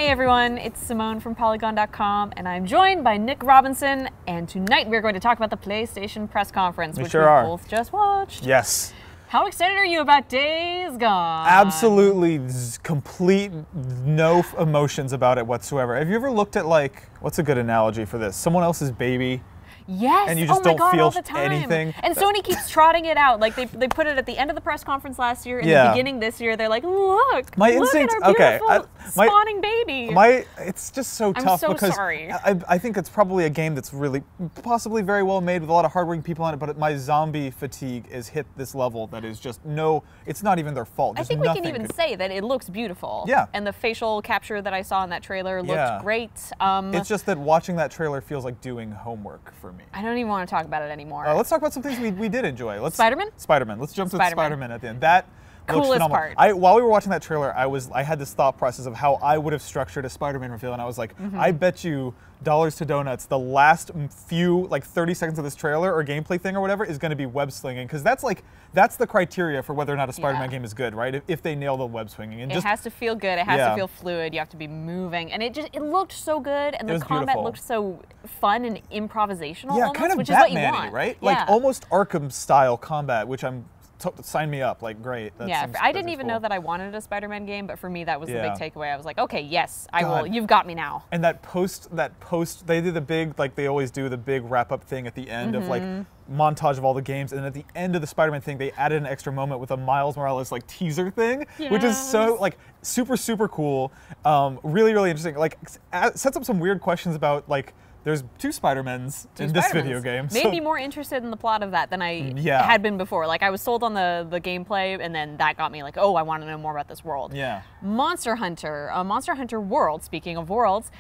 Hey everyone, it's Simone from Polygon.com, and I'm joined by Nick Robinson, and tonight we're going to talk about the PlayStation press conference, which we both just watched. Yes. How excited are you about Days Gone? Absolutely complete no emotions about it whatsoever. Have you ever looked at, like, what's a good analogy for this? Someone else's baby? Yes. And you just don't feel anything. And Sony keeps trotting it out. Like they put it at the end of the press conference last year, in the beginning this year. They're like, look at our beautiful spawning baby. It's just so tough because sorry. I think it's probably a game that's really, possibly very well made with a lot of hardworking people on it, but my zombie fatigue has hit this level that is just it's not even their fault. I think we can even say that it looks beautiful. Yeah. And the facial capture that I saw in that trailer looked great. It's just that watching that trailer feels like doing homework for me. I don't even want to talk about it anymore. Let's talk about some things we did enjoy. Spider-Man? Spider-Man. Let's jump to Spider-Man at the end. That coolest looks phenomenal. part. While we were watching that trailer, I had this thought process of how I would have structured a Spider-Man reveal, and I was like, I bet you dollars to donuts the last few, like 30 seconds of this trailer or gameplay thing or whatever is going to be web slinging, because that's the criteria for whether or not a Spider-Man game is good, right? If they nail the web swinging. And it has to feel good. It has to feel fluid. You have to be moving, and it looked so good, and the combat looked so fun and improvisational. Yeah, almost, kind of which is what you Batman-y, want. right? Yeah. Like almost Arkham style combat, which sign me up, like great. I didn't even know that I wanted a Spider-Man game, but for me that was the big takeaway. I was like, okay, yes, I will. You've got me now. And that post, they did the big, like they always do, the big wrap-up thing at the end of like montage of all the games, and then at the end of the Spider-Man thing, they added an extra moment with a Miles Morales like teaser thing, which is so like super cool, really interesting. Like sets up some weird questions about like. There's two Spider-Mans in this video game. Made me more interested in the plot of that than I had been before. Like I was sold on the gameplay, and then that got me like, oh, I want to know more about this world. Yeah. Monster Hunter World, speaking of worlds.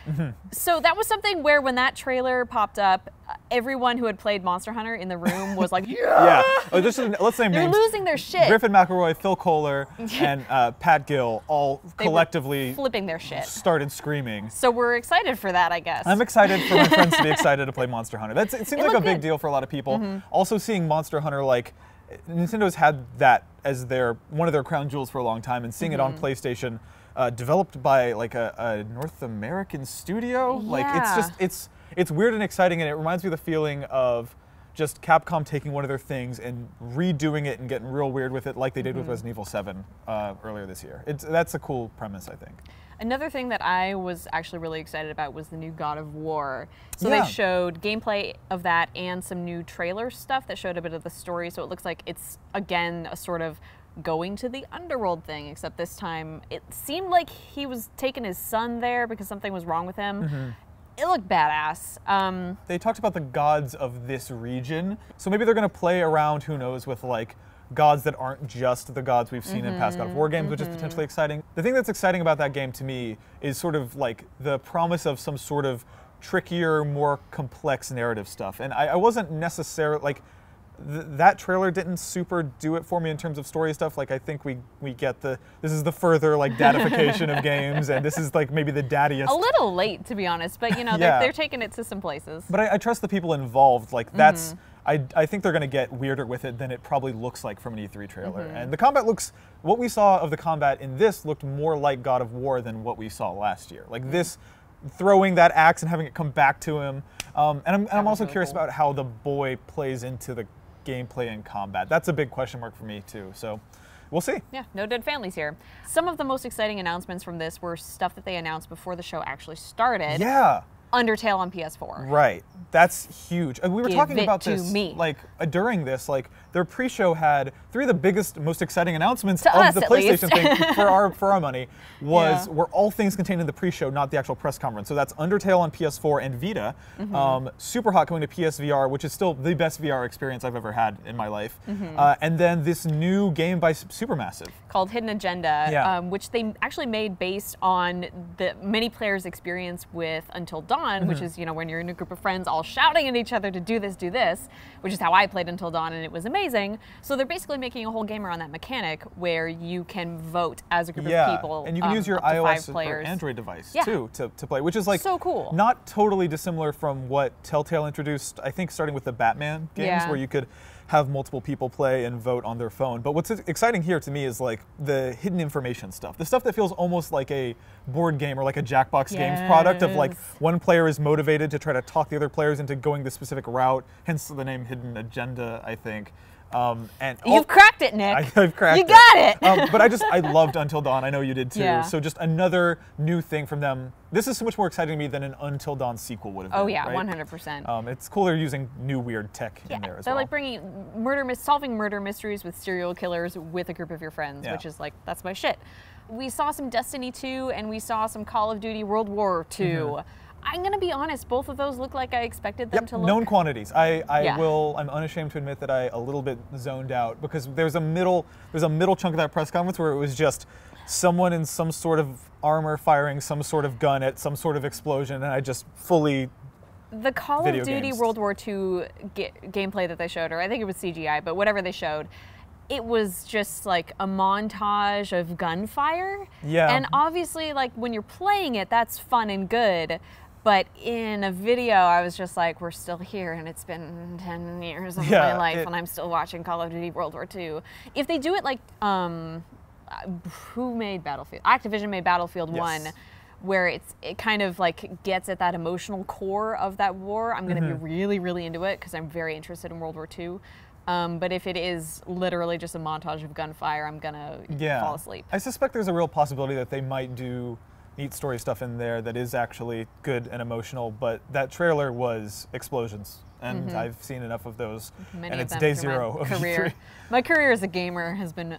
So that was something where when that trailer popped up, everyone who had played Monster Hunter in the room was like, yeah! Let's name They're names. losing their shit. Griffin McElroy, Phil Kohler, and Pat Gill all collectively flipping their shit. Started screaming. So we're excited for that, I guess. I'm excited for my friends to be excited to play Monster Hunter. It seems like a big deal for a lot of people. Also seeing Monster Hunter, like, Nintendo's had that as one of their crown jewels for a long time, and seeing it on PlayStation, developed by like a North American studio. Yeah. Like it's weird and exciting, and it reminds me of the feeling of just Capcom taking one of their things and redoing it and getting real weird with it, like they did with Resident Evil 7 earlier this year. That's a cool premise, I think. Another thing that I was actually really excited about was the new God of War. So they showed gameplay of that and some new trailer stuff that showed a bit of the story. So it looks like it's, again, a sort of going to the underworld thing, except this time it seemed like he was taking his son there because something was wrong with him. It looked badass. They talked about the gods of this region, so maybe they're going to play around, who knows, with like gods that aren't just the gods we've seen in past God of War games, which is potentially exciting. The thing that's exciting about that game to me is sort of like the promise of some sort of trickier, more complex narrative stuff. And I wasn't necessarily, like, that trailer didn't super do it for me in terms of story stuff. Like, I think we get this is the further, like, dadification of games, and this is, like, maybe the daddiest. A little late, to be honest, but, you know, they're taking it to some places. But I trust the people involved. Like, that's, I think they're going to get weirder with it than it probably looks like from an E3 trailer. And the combat what we saw of the combat in this looked more like God of War than what we saw last year. Like, this, throwing that axe and having it come back to him. And I'm also curious about how the boy plays into the gameplay and combat. That's a big question mark for me too, so we'll see. Yeah, no dead families here. Some of the most exciting announcements from this were stuff that they announced before the show actually started. Yeah. Undertale on PS4. Right. That's huge. We were talking about this like during this, like their pre-show had three of the biggest, most exciting announcements of the PlayStation thing for our money were all things contained in the pre-show, not the actual press conference. So that's Undertale on PS4 and Vita. Super hot coming to PSVR, which is still the best VR experience I've ever had in my life. And then this new game by Supermassive called Hidden Agenda, which they actually made based on the many players' experience with Until Dawn, which is, you know, when you're in a group of friends all shouting at each other to do this, which is how I played Until Dawn, and it was amazing. So they're basically making a whole game around that mechanic where you can vote as a group of people. And you can use your iOS or Android device too to play, which is like so cool. Not totally dissimilar from what Telltale introduced, I think starting with the Batman games, where you could have multiple people play and vote on their phone. But what's exciting here to me is like the hidden information stuff. The stuff that feels almost like a board game or like a Jackbox Games product of like one player is motivated to try to talk the other players into going the specific route, hence the name Hidden Agenda, I think. And You've cracked it, Nick. I've cracked it. You got it. But I loved Until Dawn. I know you did too. Yeah. So just another new thing from them. This is so much more exciting to me than an Until Dawn sequel would have been. Oh yeah, right? 100%. It's cool they're using new weird tech in there as well. They're like bringing solving murder mysteries with serial killers with a group of your friends, which is like, that's my shit. We saw some Destiny 2 and we saw some Call of Duty World War 2. I'm gonna be honest, both of those look like I expected them to look. Known quantities. I'm unashamed to admit that I a little bit zoned out because there's a middle chunk of that press conference where it was just someone in some sort of armor firing some sort of gun at some sort of explosion, and I just fully. The Call of Duty World War II gameplay that they showed, or I think it was CGI, but whatever they showed, it was just like a montage of gunfire. Yeah. And obviously, like when you're playing it, that's fun and good. But in a video, I was just like, we're still here, and it's been 10 years of my life, and I'm still watching Call of Duty World War II. If they do it like, who made Battlefield? Activision made Battlefield 1, where it kind of like gets at that emotional core of that war, I'm going to be really, really into it, because I'm very interested in World War II. But if it is literally just a montage of gunfire, I'm going to fall asleep. I suspect there's a real possibility that they might do neat story stuff in there that is actually good and emotional, but that trailer was explosions, and I've seen enough of those, and it's day zero of career. My career as a gamer has been,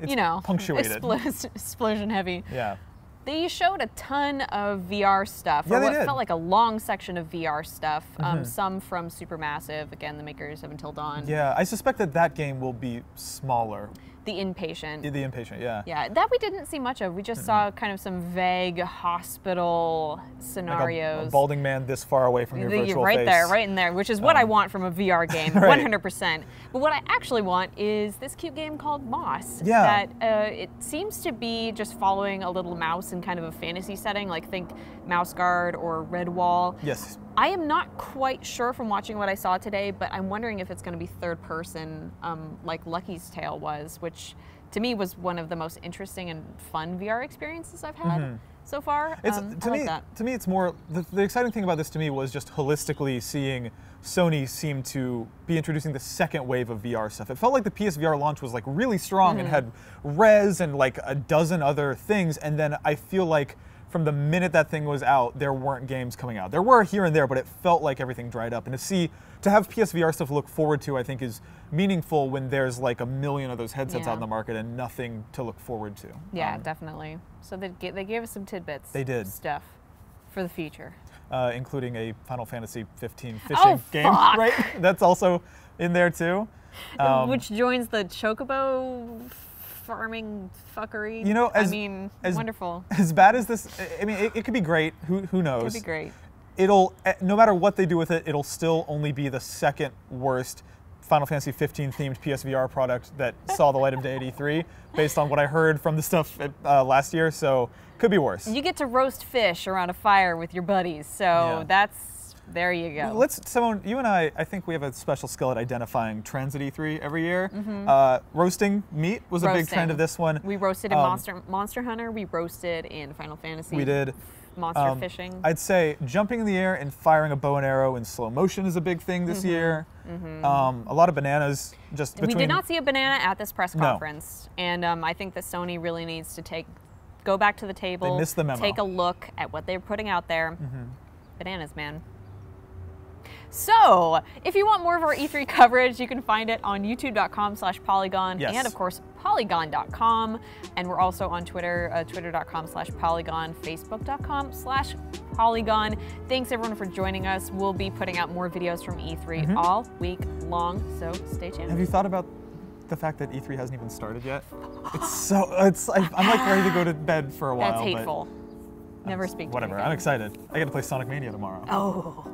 you know, punctuated, explosion heavy. Yeah. They showed a ton of VR stuff, or what felt like a long section of VR stuff, some from Supermassive, again, the makers of Until Dawn. Yeah, I suspect that game will be smaller. The Inpatient. The Inpatient, yeah. Yeah, that we didn't see much of. We just saw kind of some vague hospital scenarios. Like a balding man this far away from your virtual right face. There, right in there, which is what I want from a VR game, 100%. But what I actually want is this cute game called Moss. Yeah. That it seems to be just following a little mouse in kind of a fantasy setting, like think Mouse Guard or Redwall. Yes. I am not quite sure from watching what I saw today, but I'm wondering if it's going to be third person, like Lucky's Tale was, which to me was one of the most interesting and fun VR experiences I've had so far. To me, it's more, the exciting thing about this to me was just holistically seeing Sony seem to be introducing the second wave of VR stuff. It felt like the PSVR launch was like really strong and had Res and like a dozen other things, and then I feel like from the minute that thing was out, there weren't games coming out. There were here and there, but it felt like everything dried up. And to have PSVR stuff to look forward to, I think is meaningful when there's like a million of those headsets out in the market and nothing to look forward to. Yeah, definitely. So they gave us some tidbits. They did. Stuff for the future. Including a Final Fantasy 15 fishing game, right? That's also in there too. Which joins the Chocobo farming fuckery. You know, wonderful. As bad as this, I mean, it could be great. Who knows? It could be great. It'll, no matter what they do with it, it'll still only be the second worst Final Fantasy 15 themed PSVR product that saw the light of day at E3, based on what I heard from the stuff last year. So could be worse. You get to roast fish around a fire with your buddies, so there you go. Simone, you and I think we have a special skill at identifying trends at E3 every year. Roasting meat was a big trend of this one. We roasted in Monster Hunter. We roasted in Final Fantasy. We did. Monster fishing. I'd say jumping in the air and firing a bow and arrow in slow motion is a big thing this year. A lot of bananas just between... We did not see a banana at this press conference. And I think that Sony really needs to go back to the table. They missed the memo. Take a look at what they're putting out there. Bananas, man. So, if you want more of our E3 coverage, you can find it on youtube.com/Polygon and, of course, Polygon.com. And we're also on Twitter, twitter.com/Polygon, facebook.com/Polygon. Thanks, everyone, for joining us. We'll be putting out more videos from E3 all week long, so stay tuned. Have you thought about the fact that E3 hasn't even started yet? I'm like ready to go to bed for a while. That's hateful. Never speak to me Whatever, I'm excited. I get to play Sonic Mania tomorrow. Oh.